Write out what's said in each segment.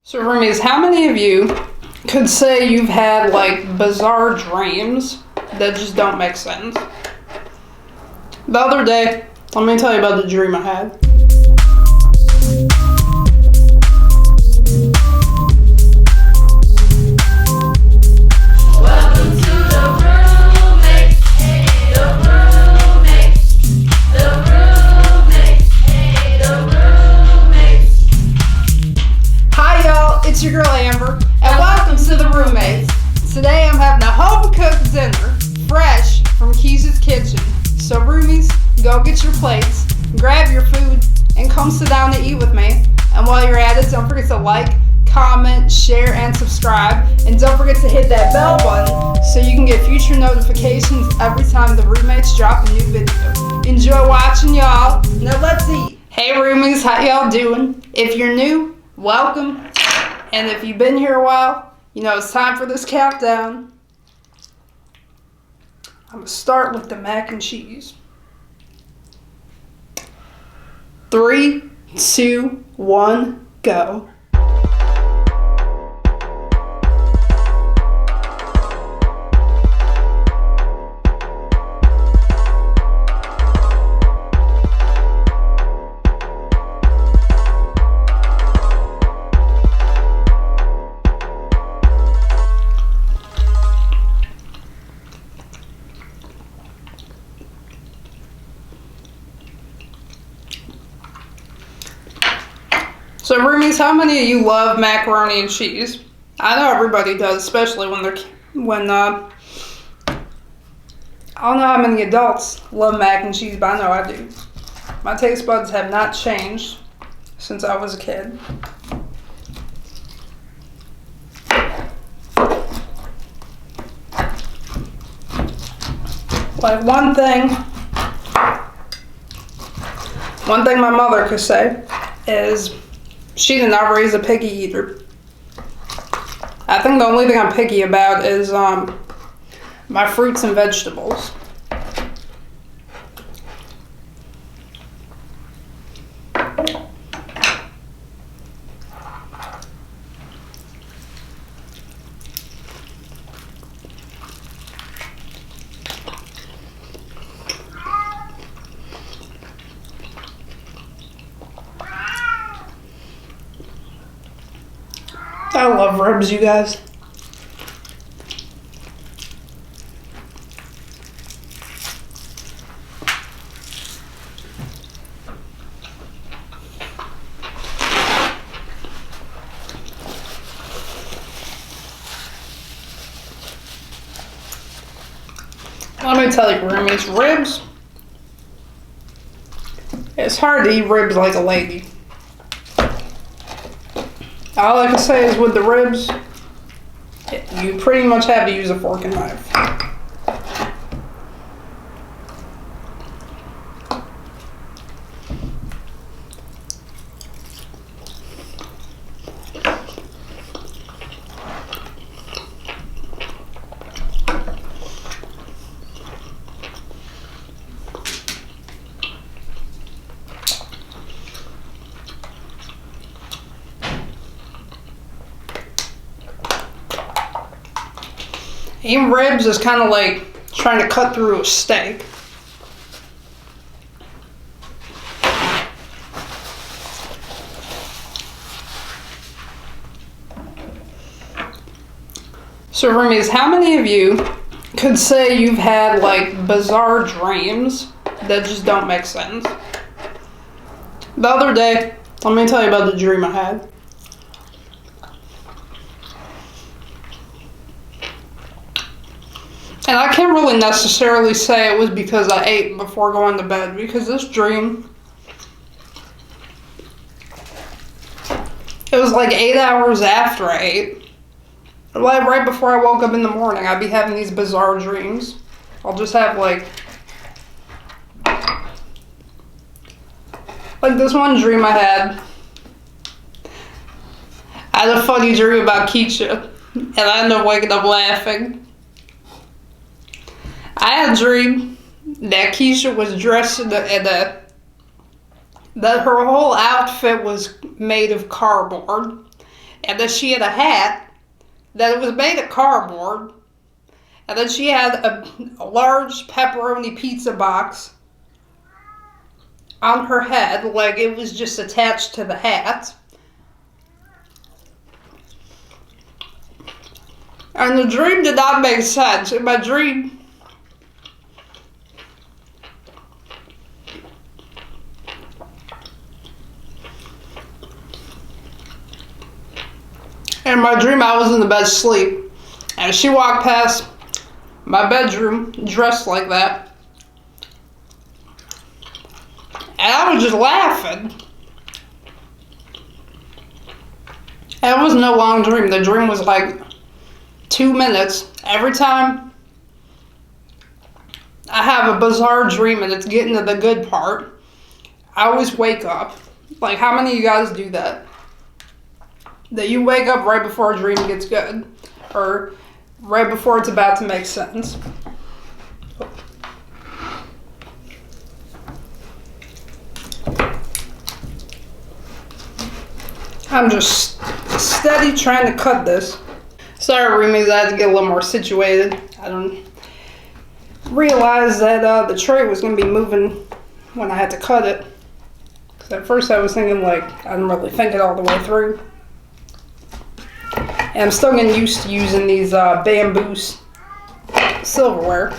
So roomies, how many of you could say you've had like bizarre dreams that just don't make sense? The other day, let me tell you about the dream I had. It's your girl Amber, and welcome to the Roommates. Today I'm having a home-cooked dinner, fresh from Keisha's kitchen. So roomies, go get your plates, grab your food, and come sit down to eat with me. And while you're at it, don't forget to like, comment, share, and subscribe. And don't forget to hit that bell button so you can get future notifications every time the Roommates drop a new video. Enjoy watching, y'all. Now let's eat. Hey roomies, how y'all doing? If you're new, welcome. And if you've been here a while, you know it's time for this countdown. I'm going to start with the mac and cheese. 3, 2, 1, go. So roomies, how many of you love macaroni and cheese? I know everybody does, especially I don't know how many adults love mac and cheese, but I know I do. My taste buds have not changed since I was a kid. Like one thing my mother could say is she did not raise a picky eater. I think the only thing I'm picky about is my fruits and vegetables. I love ribs, you guys. Let me tell you, roomies, ribs, it's hard to eat ribs like a lady. All I can say is with the ribs, you pretty much have to use a fork and knife. Eating ribs is kind of like trying to cut through a steak. So roomies, how many of you could say you've had like bizarre dreams that just don't make sense? The other day, let me tell you about the dream I had. And I can't really necessarily say it was because I ate before going to bed, because this dream, it was like 8 hours after I ate. Like right before I woke up in the morning, I'd be having these bizarre dreams. I'll just have like this one dream I had. I had a funny dream about Keisha, and I ended up waking up laughing. I had a dream that Keisha was dressed in that her whole outfit was made of cardboard. And then she had a hat that was made of cardboard. And then she had a large pepperoni pizza box on her head, like it was just attached to the hat. And the dream did not make sense. In my dream, I was in the bed asleep. And she walked past my bedroom dressed like that. And I was just laughing. And it was no long dream. The dream was like 2 minutes. Every time I have a bizarre dream and it's getting to the good part, I always wake up. Like, how many of you guys do that? That you wake up right before a dream gets good, or right before it's about to make sense. I'm just steady trying to cut this. Sorry, roomies, I had to get a little more situated. I don't realize that the tray was going to be moving when I had to cut it. Because at first I was thinking, like, I didn't really think it all the way through. And I'm still getting used to using these bamboo silverware.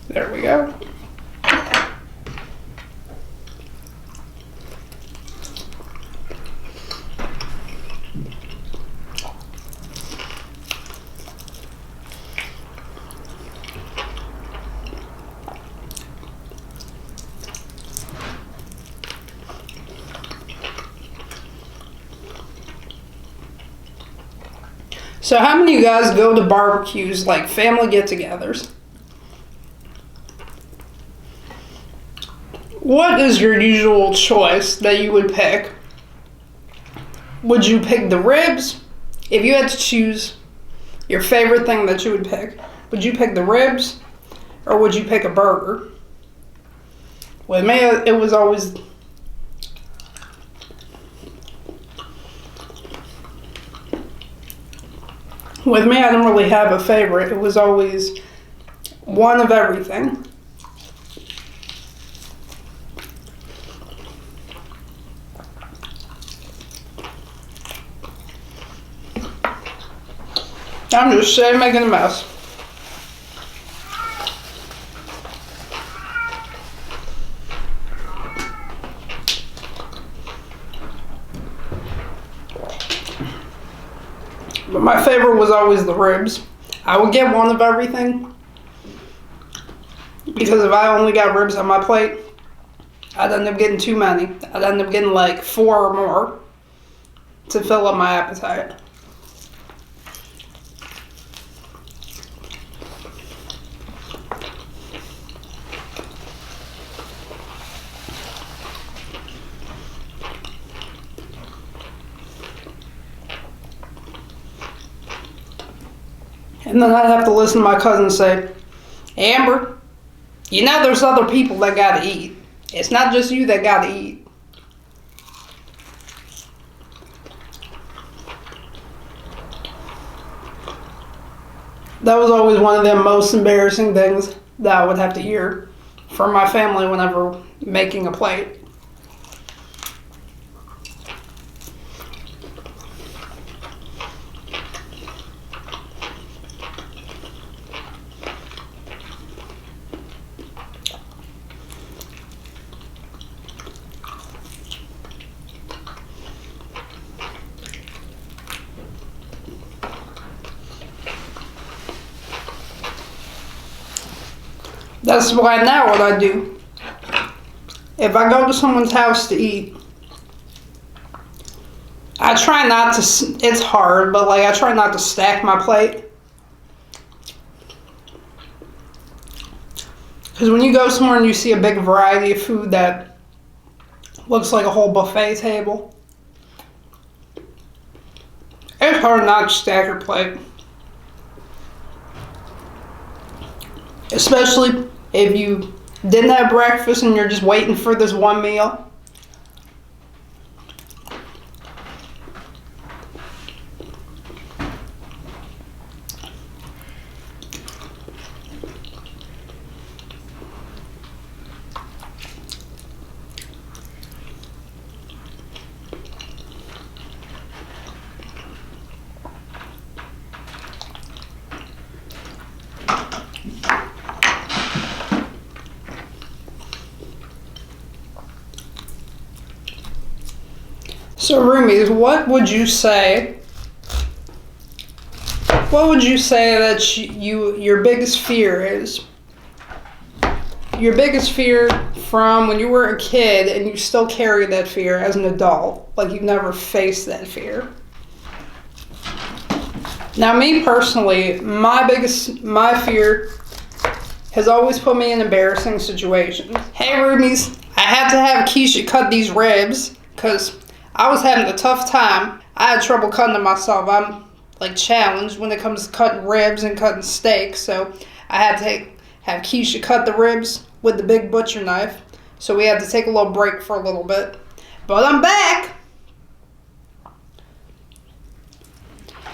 There we go. So how many of you guys go to barbecues, like family get-togethers? What is your usual choice that you would pick? Would you pick the ribs? If you had to choose your favorite thing that you would you pick the ribs or would you pick a burger? With me, it was always... With me, I didn't really have a favorite. It was always one of everything. I'm just making a mess. But my favorite was always the ribs. I would get one of everything. Because if I only got ribs on my plate, I'd end up getting too many. I'd end up getting like 4 or more to fill up my appetite. And then I'd have to listen to my cousin say, Amber, you know there's other people that gotta eat. It's not just you that gotta eat. That was always one of the most embarrassing things that I would have to hear from my family whenever making a plate. That's why now what I do, if I go to someone's house to eat, I try not to, it's hard, but like I try not to stack my plate. Because when you go somewhere and you see a big variety of food that looks like a whole buffet table, it's hard not to stack your plate. Especially if you didn't have breakfast and you're just waiting for this one meal. So roomies, what would you say that your biggest fear is? Your biggest fear from when you were a kid and you still carry that fear as an adult, like you've never faced that fear. Now me personally, my fear has always put me in embarrassing situations. Hey roomies, I had to have Keisha cut these ribs because I was having a tough time. I had trouble cutting them myself. I'm like challenged when it comes to cutting ribs and cutting steaks. So I had to have Keisha cut the ribs with the big butcher knife. So we had to take a little break for a little bit. But I'm back.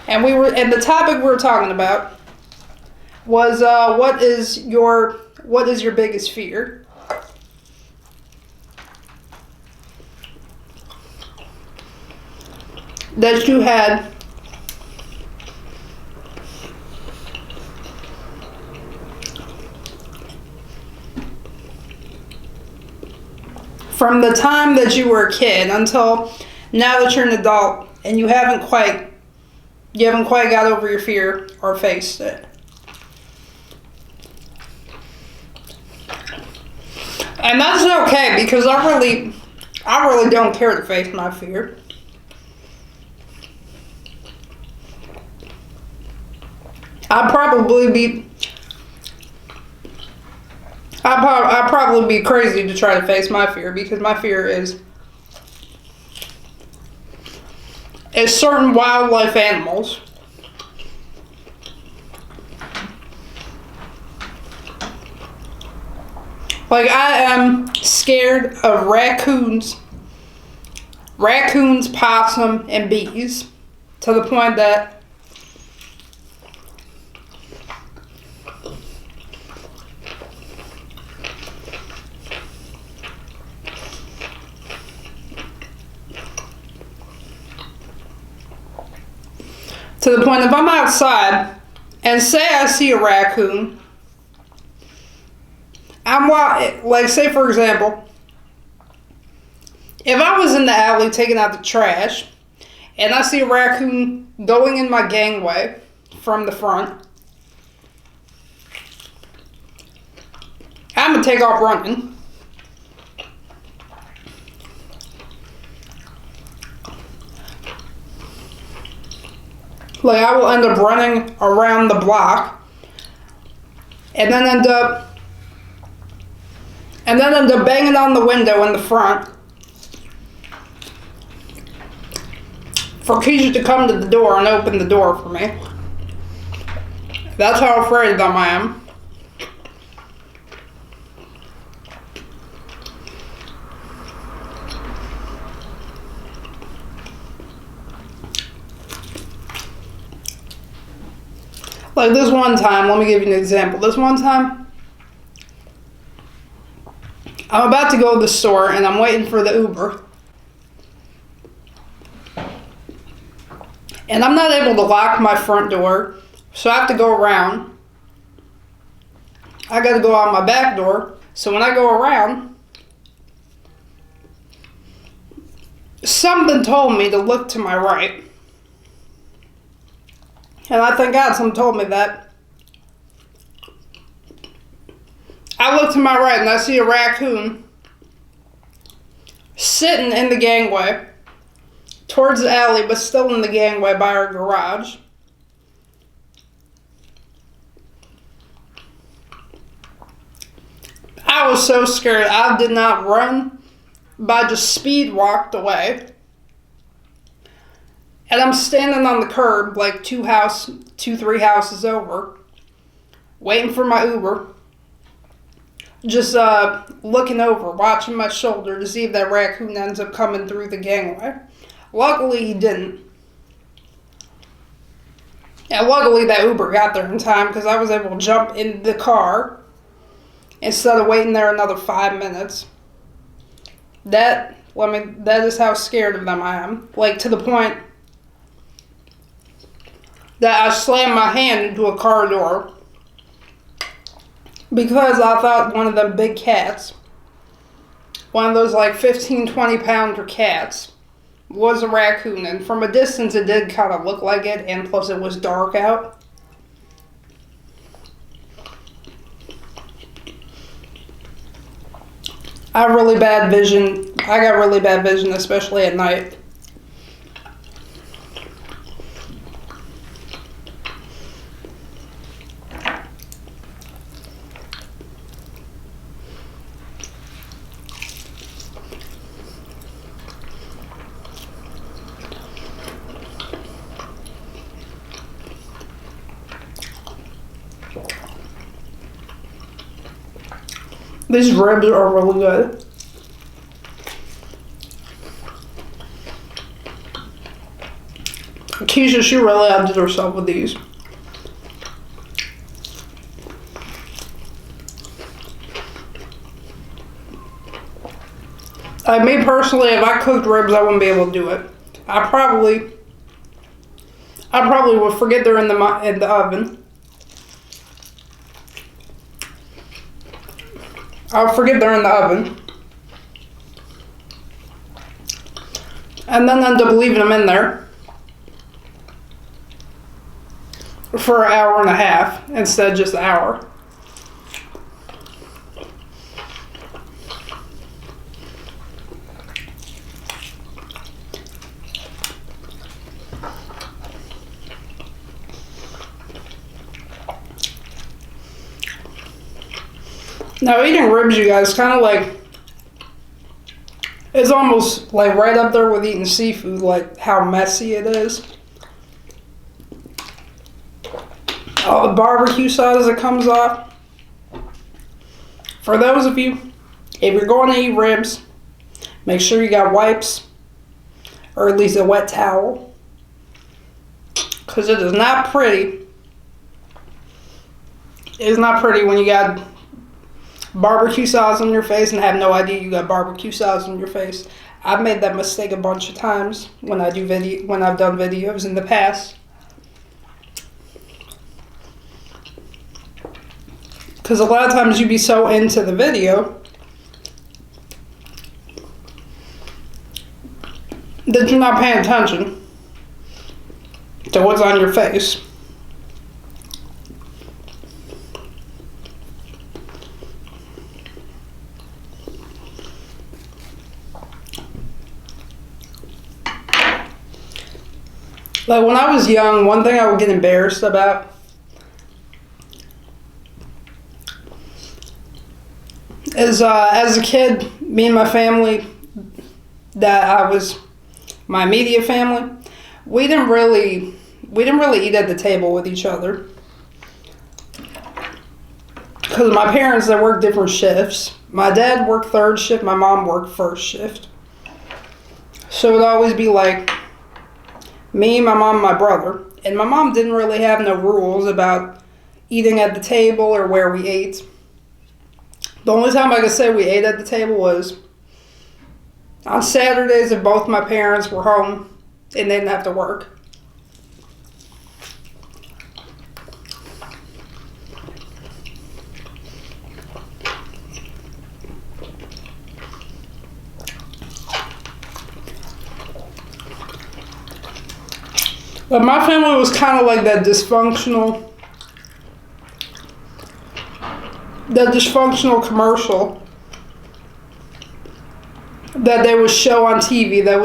And the topic we were talking about was what is your biggest fear? That you had from the time that you were a kid until now that you're an adult and you haven't quite got over your fear or faced it. And that's okay because I really don't care to face my fear. I'd probably be crazy to try to face my fear because my fear is certain wildlife animals. Like I am scared of raccoons, possum, and bees to the point that if I'm outside and say I see a raccoon, like say for example, if I was in the alley taking out the trash and I see a raccoon going in my gangway from the front, I'm gonna take off running. Like I will end up running around the block and then end up banging on the window in the front for Keisha to come to the door and open the door for me. That's how afraid of them I am. Like this one time, let me give you an example. This one time, I'm about to go to the store and I'm waiting for the Uber. And I'm not able to lock my front door, so I have to go around. I gotta go out my back door. So when I go around, something told me to look to my right. And I thank God someone told me that. I look to my right and I see a raccoon sitting in the gangway towards the alley, but still in the gangway by our garage. I was so scared. I did not run, but I just speed walked away. And I'm standing on the curb like 2-3 houses over, waiting for my Uber, just looking over, watching my shoulder to see if that raccoon ends up coming through the gangway. Luckily, he didn't. And luckily, that Uber got there in time because I was able to jump in the car instead of waiting there another 5 minutes. That is how scared of them I am. Like, to the point that I slammed my hand into a car door because I thought one of them big cats, one of those like 15, 20 pounder cats, was a raccoon. And from a distance it did kind of look like it, and plus it was dark out. I have really bad vision. I got really bad vision, especially at night. These ribs are really good. Keisha, she really outdid herself with these. Me personally, if I cooked ribs, I wouldn't be able to do it. I probably would forget they're in the oven. I'll forget they're in the oven. And then end up leaving them in there for an hour and a half instead of just an hour. Now, eating ribs, you guys, kind of like, it's almost like right up there with eating seafood, like how messy it is. All the barbecue sauce that comes off. For those of you, if you're going to eat ribs, make sure you got wipes, or at least a wet towel, because it is not pretty. It's not pretty when you got barbecue sauce on your face and have no idea you got barbecue sauce on your face. I've made that mistake a bunch of times when I've done videos in the past. Because a lot of times you be so into the video that you're not paying attention to what's on your face. Like, when I was young, one thing I would get embarrassed about is, as a kid, me and my family, my immediate family, we didn't really eat at the table with each other. Because my parents, they worked different shifts. My dad worked third shift, my mom worked first shift. So it would always be like me, my mom, my brother. And my mom didn't really have no rules about eating at the table or where we ate. The only time I could say we ate at the table was on Saturdays if both my parents were home and they didn't have to work. But my family was kind of like that dysfunctional commercial that they would show on TV that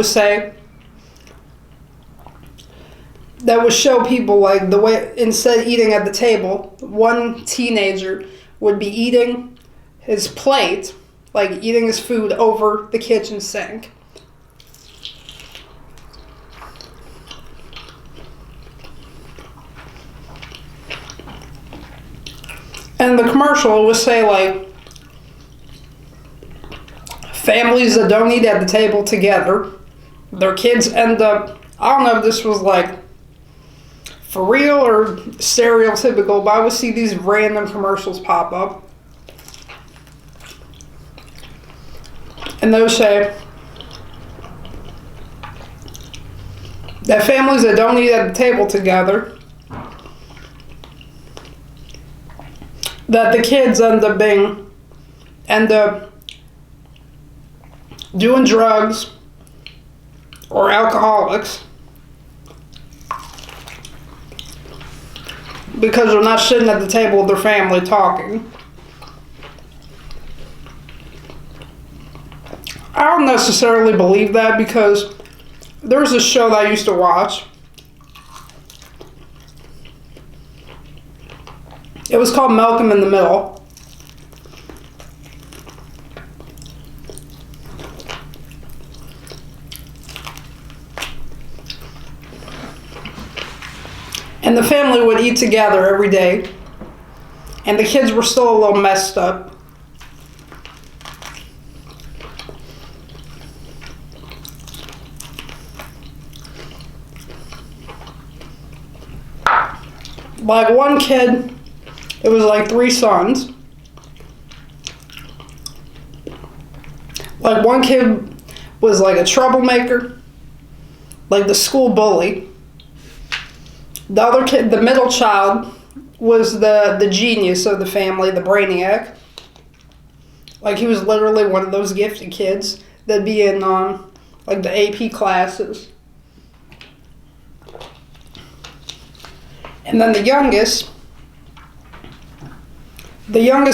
would show people like the way, instead of eating at the table, one teenager would be eating his plate, like eating his food over the kitchen sink. And the commercial would say, like, families that don't eat at the table together, their kids end up, I don't know if this was like for real or stereotypical, but I would see these random commercials pop up. And they'll say that families that don't eat at the table together, that the kids end up doing drugs or alcoholics because they're not sitting at the table with their family talking. I don't necessarily believe that, because there's a show that I used to watch. It was called Malcolm in the Middle. And the family would eat together every day. And the kids were still a little messed up. Like one kid, it was like 3 sons. Like one kid was like a troublemaker, like the school bully. The other kid, the middle child, was the genius of the family, the brainiac. Like he was literally one of those gifted kids that'd be in like the AP classes. And then the youngest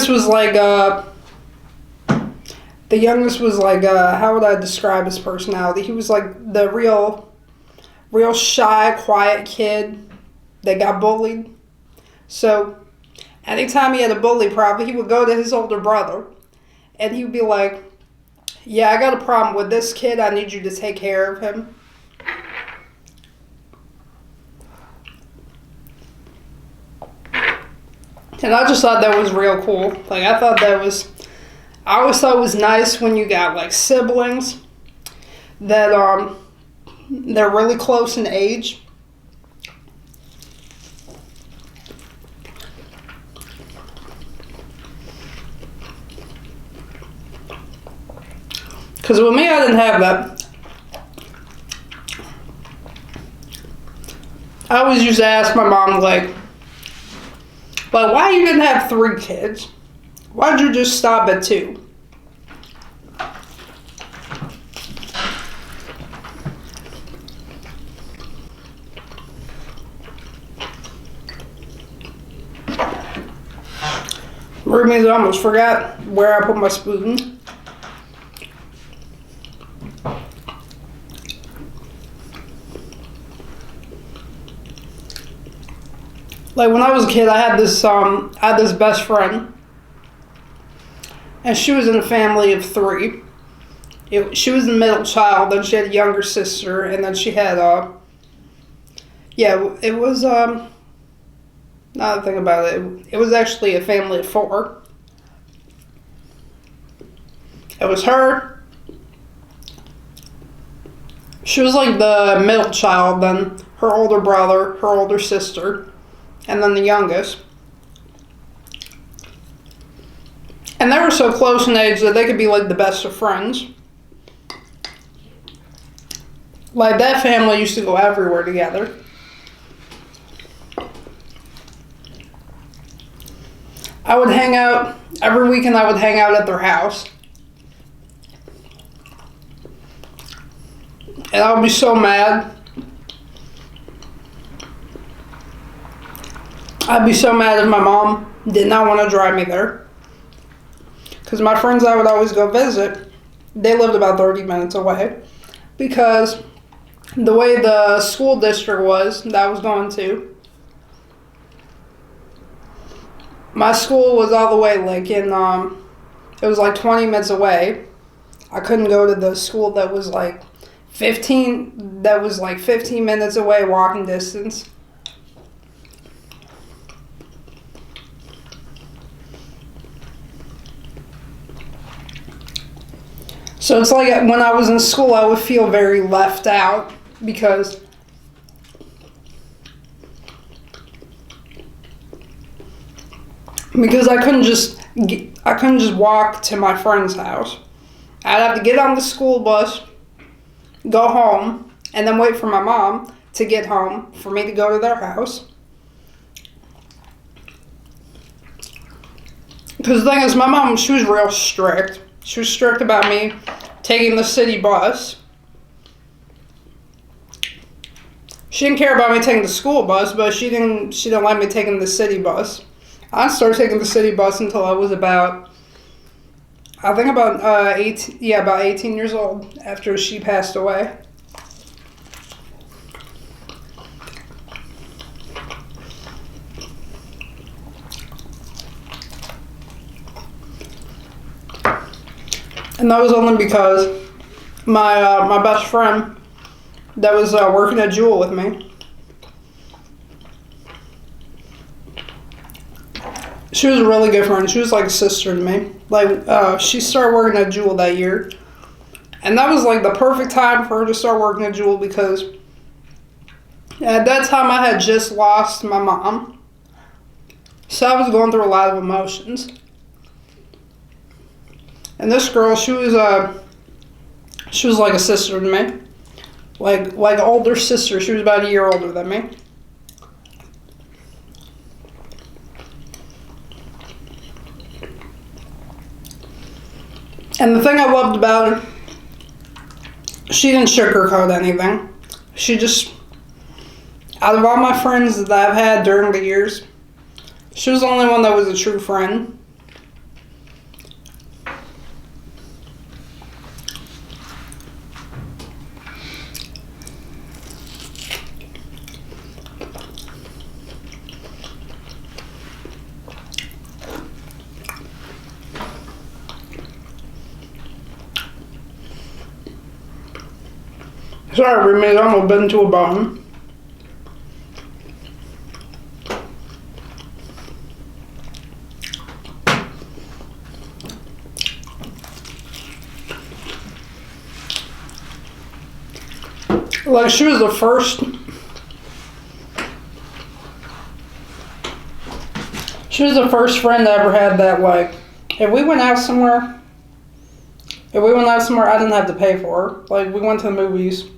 was like how would I describe his personality? He was like the real shy, quiet kid that got bullied. So anytime he had a bully problem, he would go to his older brother and he would be like, yeah, I got a problem with this kid. I need you to take care of him. And I just thought that was real cool. Like, I always thought it was nice when you got, like, siblings that, they're really close in age. Because with me, I didn't have that. I always used to ask my mom, like, why you didn't have 3 kids? Why'd you just stop at 2? Roomies, I almost forgot where I put my spoon. Like when I was a kid, I had this best friend, and she was in a family of 3. She was the middle child, then she had a younger sister, and then she had it was now that I think about it, it was actually a family of 4. It was her. She was like the middle child, then her older brother, her older sister, and then the youngest. And they were so close in age that they could be like the best of friends. Like that family used to go everywhere together. I would hang out, every weekend I would hang out at their house. And I would be so mad. I'd be so mad if my mom did not want to drive me there. Because my friends I would always go visit, they lived about 30 minutes away. Because the way the school district was that I was going to, my school was all the way like in, it was like 20 minutes away. I couldn't go to the school that was like 15 minutes away walking distance. So it's like when I was in school, I would feel very left out because I couldn't just walk to my friend's house. I'd have to get on the school bus, go home, and then wait for my mom to get home for me to go to their house. Because the thing is, my mom, she was real strict. She was strict about me taking the city bus. She didn't care about me taking the school bus, but she didn't like me taking the city bus. I didn't start taking the city bus until I was about 18 years old, after she passed away. And that was only because my best friend that was working at Jewel with me, she was a really good friend. She was like a sister to me. Like, she started working at Jewel that year. And that was like the perfect time for her to start working at Jewel because at that time I had just lost my mom. So I was going through a lot of emotions. And this girl, she was like a sister to me. Like an older sister. She was about a year older than me. And the thing I loved about her, she didn't sugarcoat anything. She just, out of all my friends that I've had during the years, she was the only one that was a true friend. Sorry, we made almost bent to a bone. Like, she was the first. She was the first friend I ever had that, like, if we went out somewhere, I didn't have to pay for her. Like, we went to the movies.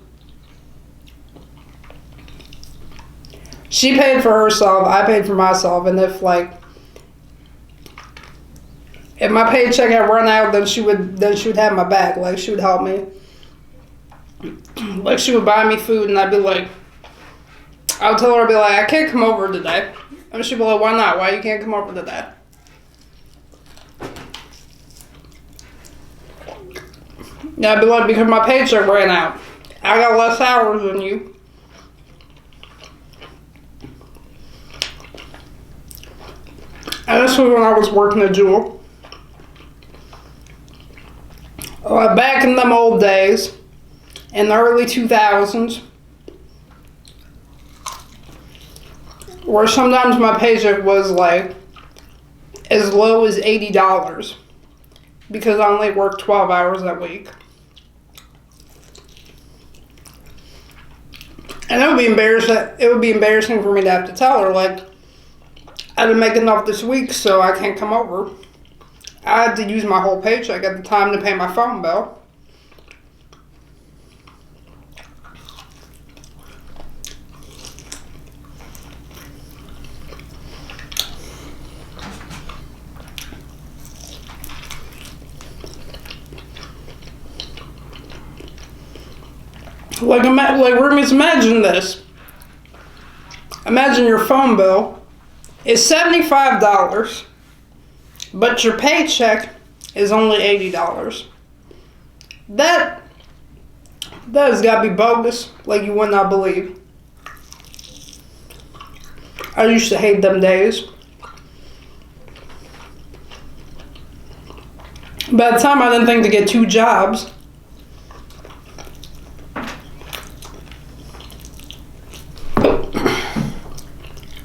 She paid for herself, I paid for myself, and if my paycheck had run out, then she would have my back. Like, she would help me. Like, she would buy me food, and I would tell her, I'd be like, I can't come over today. And she'd be like, why not? Why you can't come over today? Yeah, I'd be like, because my paycheck ran out. I got less hours than you. And this was when I was working at Jewel. Back in them old days, in the early 2000s, where sometimes my paycheck was like as low as $80 because I only worked 12 hours that week. And it would be embarrassing for me to have to tell her, like, I didn't make enough this week, so I can't come over. I had to use my whole paycheck at the time to pay my phone bill. Like, roomies, imagine this. Imagine your phone bill is $75, but your paycheck is only $80. That has got to be bogus, like you would not believe. I used to hate them days. By the time I didn't think to get 2 jobs.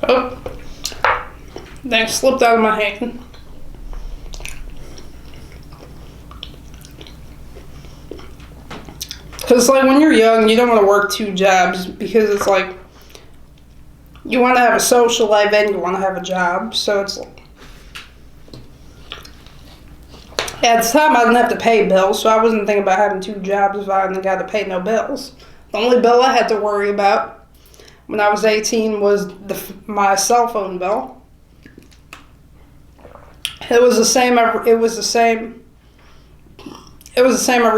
Oh, that slipped out of my hand. Because, like, when you're young, you don't want to work 2 jobs because it's like you want to have a social life and you want to have a job. So it's like, at the time, I didn't have to pay bills, so I wasn't thinking about having 2 jobs if I hadn't got to pay no bills. The only bill I had to worry about when I was 18 was my cell phone bill. It was the same every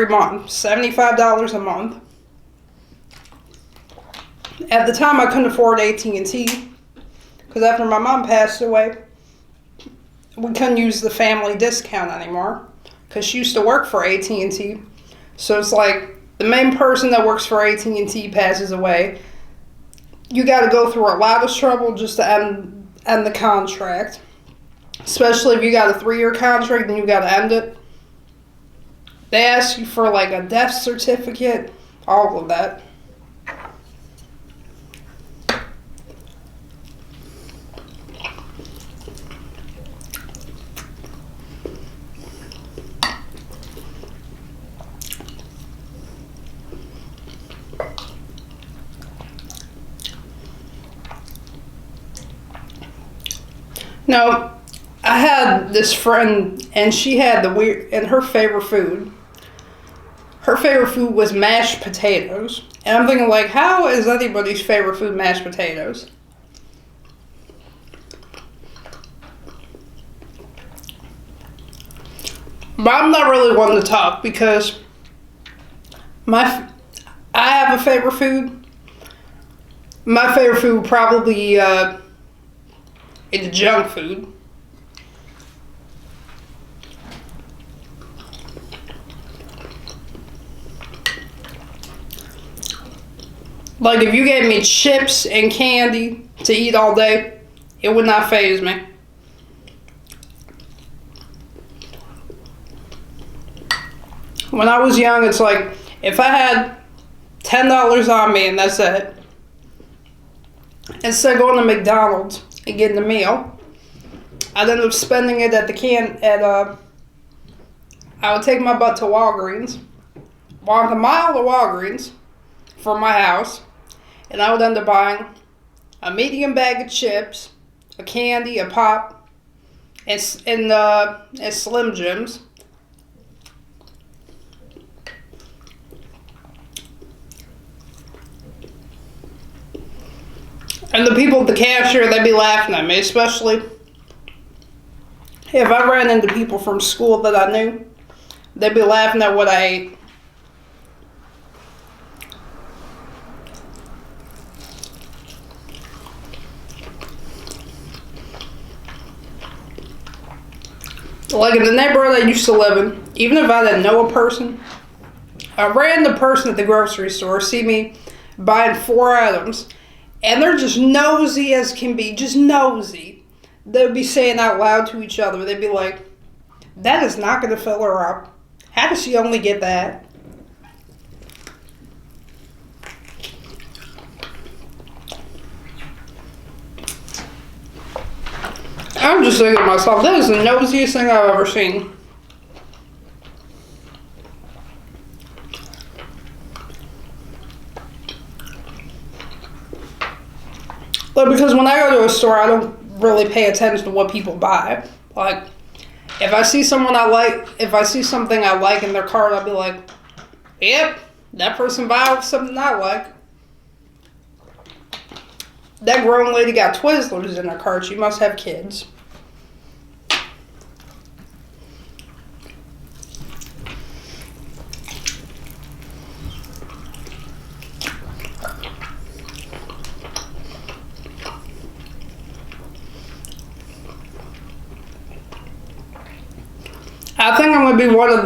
month, $75 a month. At the time, I couldn't afford AT&T because after my mom passed away, we couldn't use the family discount anymore because she used to work for AT&T. So it's like the main person that works for AT&T passes away. You got to go through a lot of trouble just to end the contract. Especially if you got a 3-year contract and you got to end it. They ask you for like a death certificate, all of that. Now, I had this friend, and she had her favorite food was mashed potatoes. And I'm thinking, like, how is anybody's favorite food mashed potatoes? But I'm not really one to talk because I have a favorite food. My favorite food would probably it's junk food. Like, if you gave me chips and candy to eat all day, it would not faze me. When I was young, it's like, if I had $10 on me and that's it, instead of going to McDonald's and getting a meal, I'd end up spending it I would take my butt to Walgreens, walk a mile to Walgreens from my house, and I would end up buying a medium bag of chips, a candy, a pop, and Slim Jims. And the people at the cashier, they'd be laughing at me, especially if I ran into people from school that I knew. They'd be laughing at what I ate. Like in the neighborhood I used to live in, even if I didn't know a person, a random person at the grocery store see me buying 4 items, and they're just nosy as can be, just nosy. They'd be saying out loud to each other, they'd be like, that is not going to fill her up. How does she only get that? I'm just thinking to myself, that is the nosiest thing I've ever seen. But because when I go to a store, I don't really pay attention to what people buy. Like, if I see something I like in their cart, I'll be like, yep, that person buys something I like. That grown lady got Twizzlers in her cart. She must have kids. I think I'm going to be one of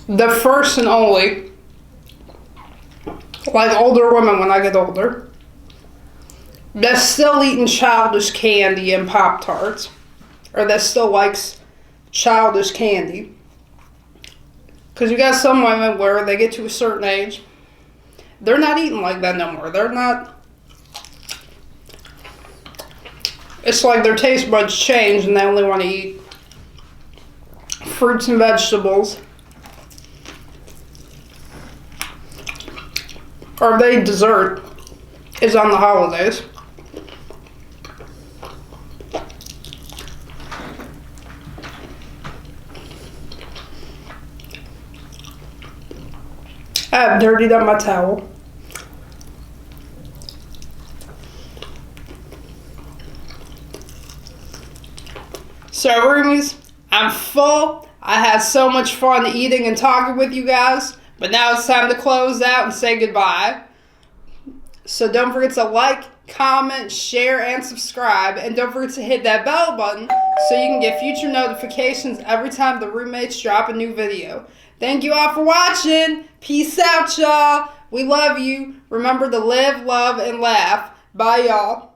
the first and only, like, older women when I get older, that's still eating childish candy and Pop-Tarts, or that still likes childish candy. Because you got some women where they get to a certain age, they're not eating like that no more. They're not. It's like their taste buds change and they only want to eat fruits and vegetables. or they dessert, is on the holidays. I've dirtied up my towel. So, roomies, I'm full. I had so much fun eating and talking with you guys, but now it's time to close out and say goodbye. So don't forget to like, comment, share, and subscribe, and don't forget to hit that bell button so you can get future notifications every time the roommates drop a new video. Thank you all for watching. Peace out, y'all. We love you. Remember to live, love, and laugh. Bye, y'all.